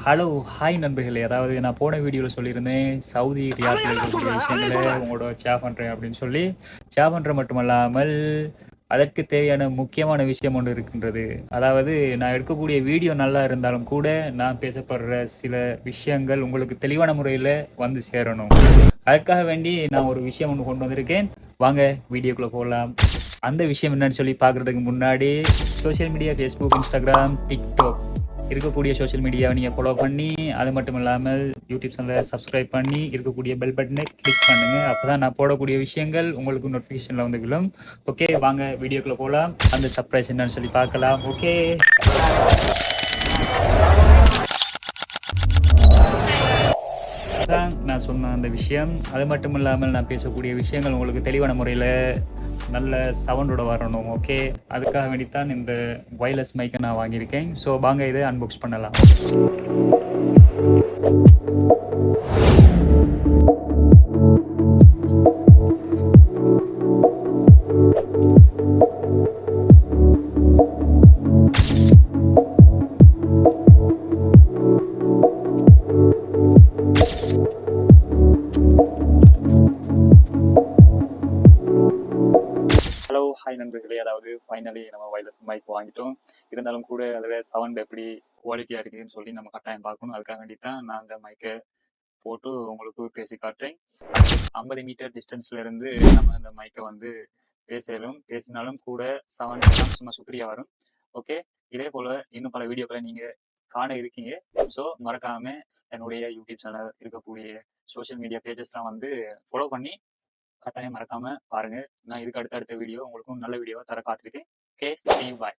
Hello, hi நண்பர்களே! அதாவது நான் போன வீடியோல சொல்லியிருந்தேன், சவுதி ரியாத்ல இருக்கக்கூடிய விஷயங்கள உங்களோட ஷேர் பண்றேன் அப்படின்னு சொல்லி, ஷேர் பண்றது மட்டுமல்லாமல், அதற்கு தேவையான முக்கியமான விஷயம் ஒண்ணு இருக்கின்றது. அதாவது நான் எடுக்கக்கூடிய வீடியோ நல்லா இருந்தாலும் கூட, நான் பேசப்படுற சில விஷயங்கள் உங்களுக்கு தெளிவான முறையில வந்து சேரணும். அதற்காக வேண்டி நான் ஒரு விஷயம் ஒண்ணு கொண்டு வந்திருக்கேன். வாங்க வீடியோக்குள்ள போலாம். அந்த விஷயம் என்னன்னு சொல்லி பார்க்குறதுக்கு முன்னாடி, social media Facebook, Instagram, TikTok இருக்கக்கூடிய சோஷியல் மீடியாவை நீங்கள் ஃபாலோ பண்ணி, அது மட்டும் இல்லாமல் யூடியூப் சேனலை சப்ஸ்கிரைப் பண்ணி, இருக்கக்கூடிய பெல் பட்டனை கிளிக் பண்ணுங்க. அப்பதான் நான் போடக்கூடிய விஷயங்கள் உங்களுக்கு நோட்டிஃபிகேஷன்ல வந்து விழும். ஓகே, வாங்க வீடியோக்குள்ள போகலாம். அந்த சர்ப்ரைஸ் என்னன்னு சொல்லி பார்க்கலாம். ஓகே, தான் நான் சொன்ன அந்த விஷயம். அது மட்டும் இல்லாமல் நான் பேசக்கூடிய விஷயங்கள் உங்களுக்கு தெளிவான முறையில் நல்ல சவுண்டோட வரணும். ஓகே, அதுக்காக வேண்டித்தான் இந்த வயர்லெஸ் மைக்கை நான் வாங்கியிருக்கேன். ஸோ வாங்க இதை அன்பாக்ஸ் பண்ணலாம். ஹலோ, ஹாய் நண்பர்களே! அதாவது ஃபைனலி நம்ம வயர்லெஸ் மைக் வாங்கிட்டோம். இருந்தாலும் கூட அதில் சவுண்ட் எப்படி குவாலிட்டியாக இருக்குதுன்னு சொல்லி நம்ம கட்டாயம் பார்க்கணும். அதுக்காக வேண்டி தான் நான் அந்த மைக்கை போட்டு உங்களுக்கு பேசி காட்டுறேன். 50 மீட்டர் டிஸ்டன்ஸ்ல இருந்து நம்ம அந்த மைக்கை வந்து பேசினாலும் கூட சவுண்ட் சும்மா சுப்ரியா வரும். ஓகே, இதே போல் இன்னும் பல வீடியோக்களை நீங்கள் காண இருக்கீங்க. ஸோ மறக்காம என்னுடைய யூடியூப் சேனல் இருக்கக்கூடிய சோஷியல் மீடியா பேஜஸ்லாம் வந்து ஃபாலோ பண்ணி கட்டாயம் மறக்காம பாருங்க. நான் இதுக்கு அடுத்த வீடியோ உங்களுக்கும் நல்ல வீடியோவா தர காத்திருக்கேன். Okay, see you, bye.